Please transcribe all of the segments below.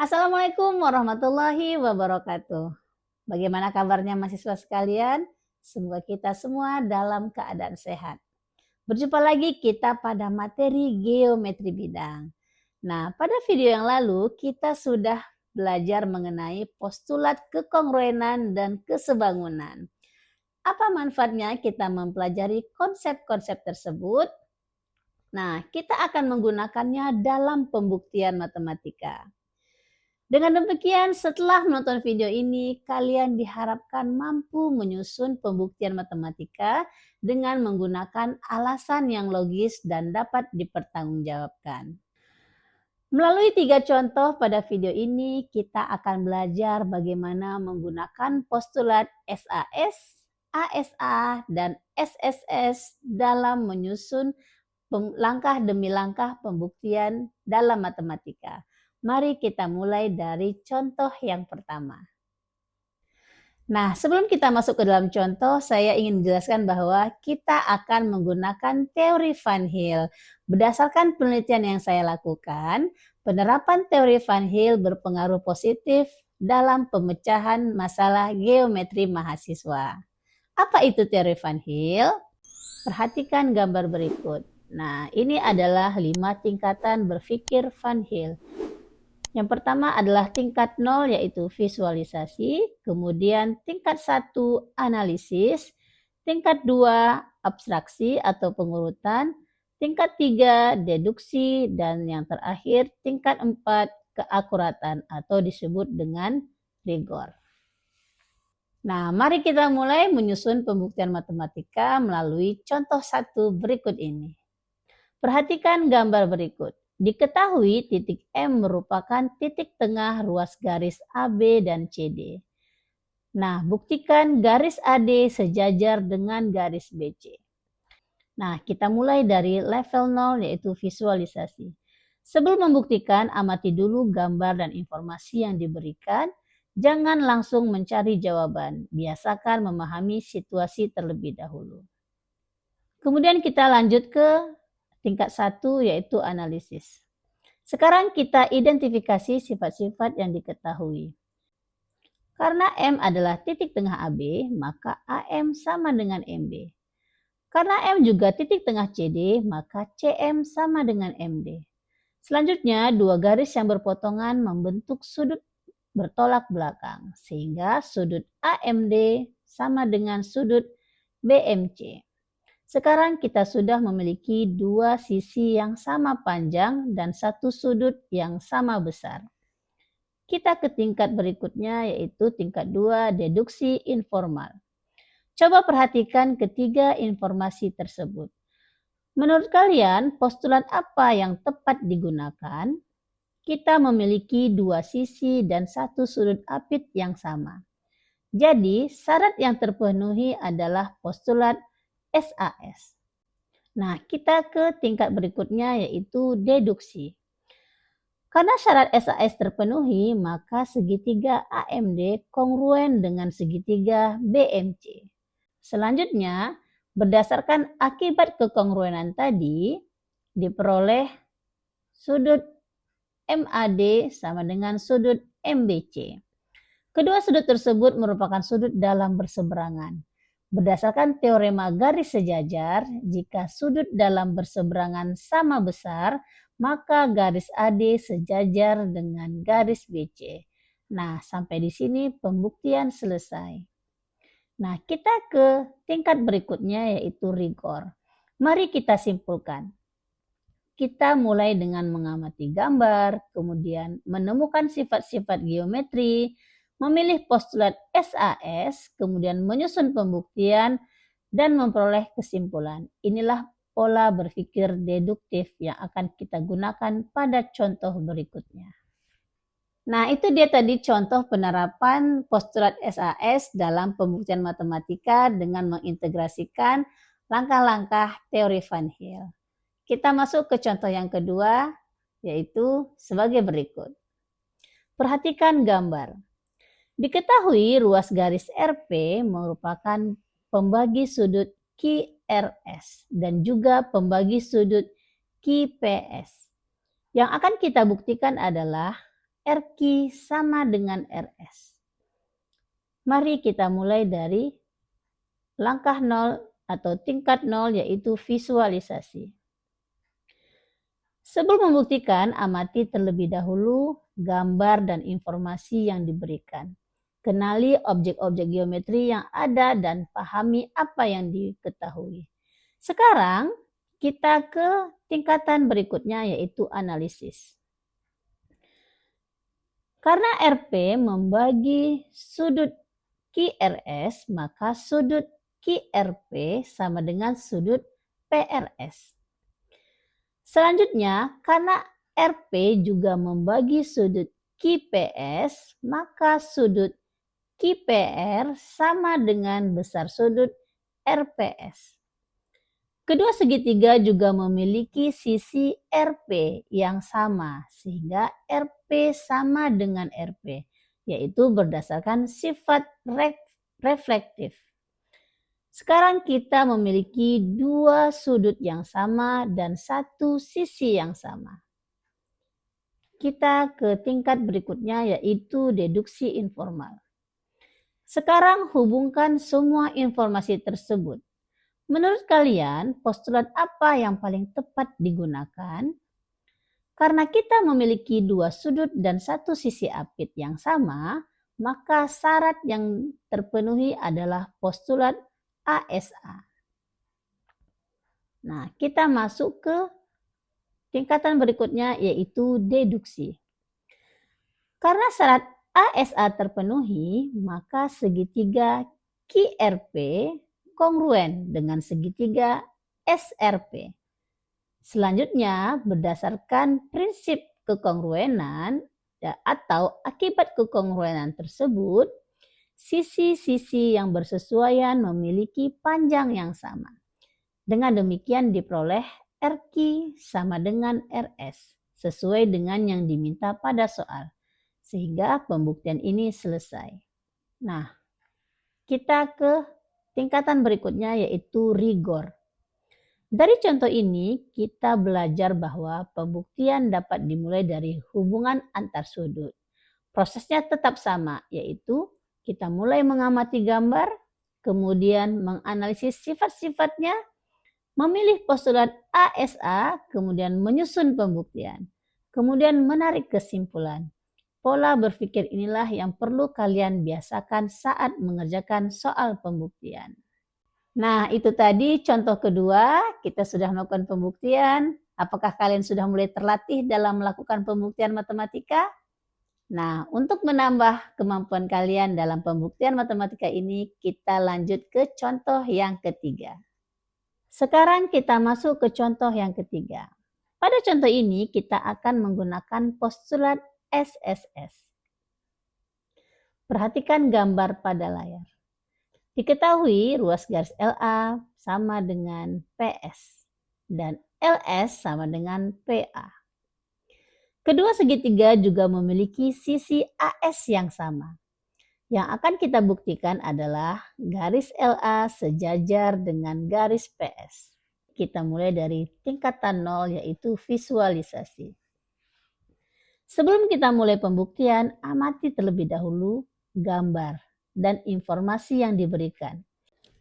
Assalamualaikum warahmatullahi wabarakatuh. Bagaimana kabarnya mahasiswa sekalian? Semoga kita semua dalam keadaan sehat. Berjumpa lagi kita pada materi geometri bidang. Nah, pada video yang lalu kita sudah belajar mengenai postulat kekongruenan dan kesebangunan. Apa manfaatnya kita mempelajari konsep-konsep tersebut? Nah, kita akan menggunakannya dalam pembuktian matematika. Dengan demikian, setelah menonton video ini, kalian diharapkan mampu menyusun pembuktian matematika dengan menggunakan alasan yang logis dan dapat dipertanggungjawabkan. Melalui 3 contoh pada video ini, kita akan belajar bagaimana menggunakan postulat SAS, ASA, dan SSS dalam menyusun langkah demi langkah pembuktian dalam matematika. Mari kita mulai dari contoh yang pertama. Nah, sebelum kita masuk ke dalam contoh, saya ingin menjelaskan bahwa kita akan menggunakan teori Van Hill. Berdasarkan penelitian yang saya lakukan, penerapan teori Van Hill berpengaruh positif dalam pemecahan masalah geometri mahasiswa. Apa itu teori Van Hill? Perhatikan gambar berikut. Nah, ini adalah 5 tingkatan berpikir Van Hill. Yang pertama adalah tingkat 0 yaitu visualisasi, kemudian tingkat 1 analisis, tingkat 2 abstraksi atau pengurutan, tingkat 3 deduksi, dan yang terakhir tingkat 4 keakuratan atau disebut dengan rigor. Nah, mari kita mulai menyusun pembuktian matematika melalui contoh 1 berikut ini. Perhatikan gambar berikut. Diketahui titik M merupakan titik tengah ruas garis AB dan CD. Nah, buktikan garis AD sejajar dengan garis BC. Nah, kita mulai dari level 0 yaitu visualisasi. Sebelum membuktikan, amati dulu gambar dan informasi yang diberikan. Jangan langsung mencari jawaban. Biasakan memahami situasi terlebih dahulu. Kemudian kita lanjut ke tingkat 1 yaitu analisis. Sekarang kita identifikasi sifat-sifat yang diketahui. Karena M adalah titik tengah AB, maka AM sama dengan MB. Karena M juga titik tengah CD, maka CM sama dengan MD. Selanjutnya, dua garis yang berpotongan membentuk sudut bertolak belakang, sehingga sudut AMD sama dengan sudut BMC. Sekarang kita sudah memiliki dua sisi yang sama panjang dan satu sudut yang sama besar. Kita ke tingkat berikutnya yaitu tingkat 2 deduksi informal. Coba perhatikan ketiga informasi tersebut. Menurut kalian postulat apa yang tepat digunakan? Kita memiliki dua sisi dan satu sudut apit yang sama. Jadi syarat yang terpenuhi adalah postulat SAS. Nah, kita ke tingkat berikutnya yaitu deduksi. Karena syarat SAS terpenuhi, maka segitiga AMD kongruen dengan segitiga BMC. Selanjutnya, berdasarkan akibat kekongruenan tadi, diperoleh sudut MAD sama dengan sudut MBC. Kedua sudut tersebut merupakan sudut dalam berseberangan. Berdasarkan teorema garis sejajar, jika sudut dalam berseberangan sama besar, maka garis AD sejajar dengan garis BC. Nah, sampai di sini pembuktian selesai. Nah, kita ke tingkat berikutnya yaitu rigor. Mari kita simpulkan. Kita mulai dengan mengamati gambar, kemudian menemukan sifat-sifat geometri, memilih postulat SAS, kemudian menyusun pembuktian, dan memperoleh kesimpulan. Inilah pola berpikir deduktif yang akan kita gunakan pada contoh berikutnya. Nah, itu dia tadi contoh penerapan postulat SAS dalam pembuktian matematika dengan mengintegrasikan langkah-langkah teori Van Hill. Kita masuk ke contoh yang kedua, yaitu sebagai berikut. Perhatikan gambar. Diketahui ruas garis RP merupakan pembagi sudut QRS dan juga pembagi sudut QPS. Yang akan kita buktikan adalah RQ sama dengan RS. Mari kita mulai dari langkah 0 atau tingkat 0 yaitu visualisasi. Sebelum membuktikan, amati terlebih dahulu gambar dan informasi yang diberikan. Kenali objek-objek geometri yang ada dan pahami apa yang diketahui. Sekarang kita ke tingkatan berikutnya yaitu analisis. Karena RP membagi sudut QRS, maka sudut QRP sama dengan sudut PRS. Selanjutnya, karena RP juga membagi sudut QPS, maka sudut QPR sama dengan besar sudut RPS. Kedua segitiga juga memiliki sisi RP yang sama, sehingga RP sama dengan RP, yaitu berdasarkan sifat reflektif. Sekarang kita memiliki dua sudut yang sama dan satu sisi yang sama. Kita ke tingkat berikutnya yaitu deduksi informal. Sekarang hubungkan semua informasi tersebut. Menurut kalian, postulat apa yang paling tepat digunakan? Karena kita memiliki dua sudut dan satu sisi apit yang sama, maka syarat yang terpenuhi adalah postulat ASA. Nah, kita masuk ke tingkatan berikutnya yaitu deduksi. Karena syarat ASA terpenuhi, maka segitiga QRP kongruen dengan segitiga SRP. Selanjutnya, berdasarkan prinsip kekongruenan atau akibat kekongruenan tersebut, sisi-sisi yang bersesuaian memiliki panjang yang sama. Dengan demikian diperoleh RQ sama dengan RS, sesuai dengan yang diminta pada soal. Sehingga pembuktian ini selesai. Nah, kita ke tingkatan berikutnya yaitu rigor. Dari contoh ini, kita belajar bahwa pembuktian dapat dimulai dari hubungan antar sudut. Prosesnya tetap sama, yaitu kita mulai mengamati gambar, kemudian menganalisis sifat-sifatnya, memilih postulat ASA, kemudian menyusun pembuktian, kemudian menarik kesimpulan. Pola berpikir inilah yang perlu kalian biasakan saat mengerjakan soal pembuktian. Nah, itu tadi contoh kedua, kita sudah melakukan pembuktian. Apakah kalian sudah mulai terlatih dalam melakukan pembuktian matematika? Nah, untuk menambah kemampuan kalian dalam pembuktian matematika ini, kita lanjut ke contoh yang ketiga. Sekarang kita masuk ke contoh yang ketiga. Pada contoh ini, kita akan menggunakan postulat SSS. Perhatikan gambar pada layar. Diketahui ruas garis LA sama dengan PS dan LS sama dengan PA. Kedua segitiga juga memiliki sisi AS yang sama. Yang akan kita buktikan adalah garis LA sejajar dengan garis PS. Kita mulai dari tingkatan 0 yaitu visualisasi. Sebelum kita mulai pembuktian, amati terlebih dahulu gambar dan informasi yang diberikan.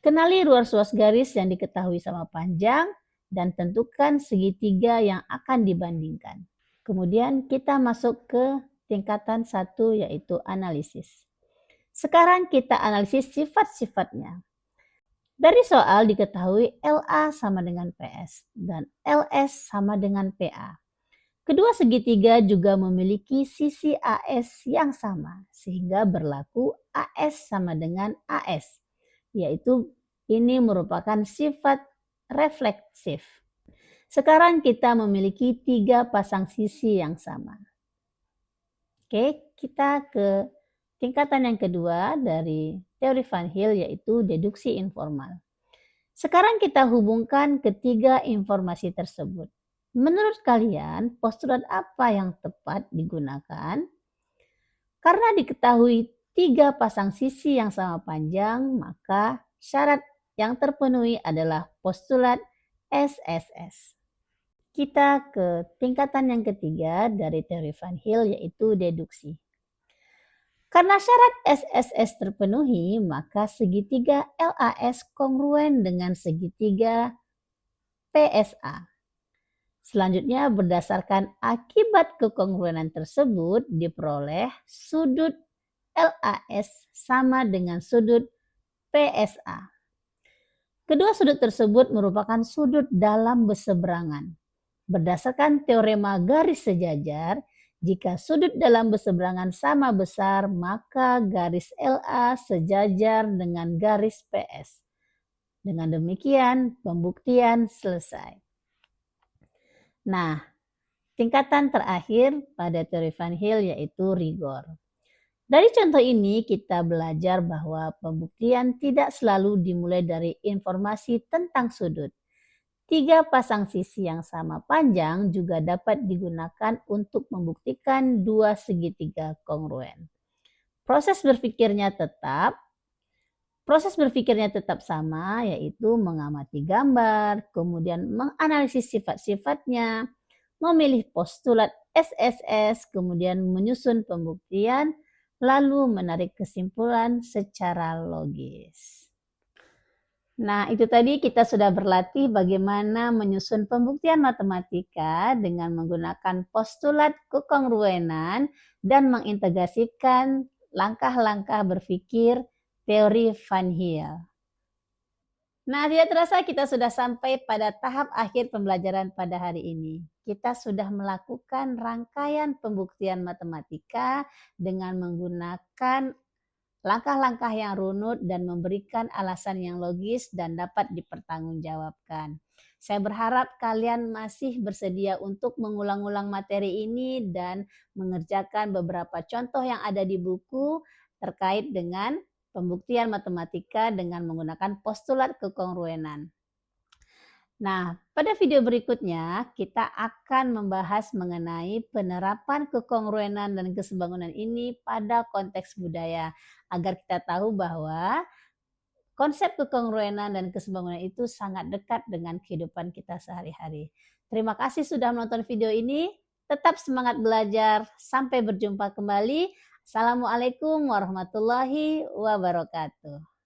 Kenali ruas-ruas garis yang diketahui sama panjang dan tentukan segitiga yang akan dibandingkan. Kemudian kita masuk ke tingkatan 1 yaitu analisis. Sekarang kita analisis sifat-sifatnya. Dari soal diketahui LA sama dengan PS dan LS sama dengan PA. Kedua segitiga juga memiliki sisi AS yang sama, sehingga berlaku AS sama dengan AS, yaitu ini merupakan sifat refleksif. Sekarang kita memiliki 3 pasang sisi yang sama. Oke, kita ke tingkatan yang kedua dari teori Van Hill yaitu deduksi informal. Sekarang kita hubungkan ketiga informasi tersebut. Menurut kalian, postulat apa yang tepat digunakan? Karena diketahui 3 pasang sisi yang sama panjang, maka syarat yang terpenuhi adalah postulat SSS. Kita ke tingkatan yang ketiga dari teori Van Hill, yaitu deduksi. Karena syarat SSS terpenuhi, maka segitiga LAS kongruen dengan segitiga PSA. Selanjutnya, berdasarkan akibat kekongruenan tersebut diperoleh sudut LAS sama dengan sudut PSA. Kedua sudut tersebut merupakan sudut dalam berseberangan. Berdasarkan teorema garis sejajar, jika sudut dalam berseberangan sama besar, maka garis LA sejajar dengan garis PS. Dengan demikian, pembuktian selesai. Nah, tingkatan terakhir pada teori Van Hill yaitu rigor. Dari contoh ini kita belajar bahwa pembuktian tidak selalu dimulai dari informasi tentang sudut. 3 pasang sisi yang sama panjang juga dapat digunakan untuk membuktikan 2 segitiga kongruen. Proses berpikirnya tetap sama, yaitu mengamati gambar, kemudian menganalisis sifat-sifatnya, memilih postulat SSS, kemudian menyusun pembuktian, lalu menarik kesimpulan secara logis. Nah, itu tadi kita sudah berlatih bagaimana menyusun pembuktian matematika dengan menggunakan postulat kekongruenan dan mengintegrasikan langkah-langkah berpikir teori Van Hill. Nah, tidak terasa kita sudah sampai pada tahap akhir pembelajaran pada hari ini. Kita sudah melakukan rangkaian pembuktian matematika dengan menggunakan langkah-langkah yang runut dan memberikan alasan yang logis dan dapat dipertanggungjawabkan. Saya berharap kalian masih bersedia untuk mengulang-ulang materi ini dan mengerjakan beberapa contoh yang ada di buku terkait dengan pembuktian matematika dengan menggunakan postulat kekongruenan. Nah, pada video berikutnya kita akan membahas mengenai penerapan kekongruenan dan kesebangunan ini pada konteks budaya agar kita tahu bahwa konsep kekongruenan dan kesebangunan itu sangat dekat dengan kehidupan kita sehari-hari. Terima kasih sudah menonton video ini. Tetap semangat belajar. Sampai berjumpa kembali. Assalamualaikum warahmatullahi wabarakatuh.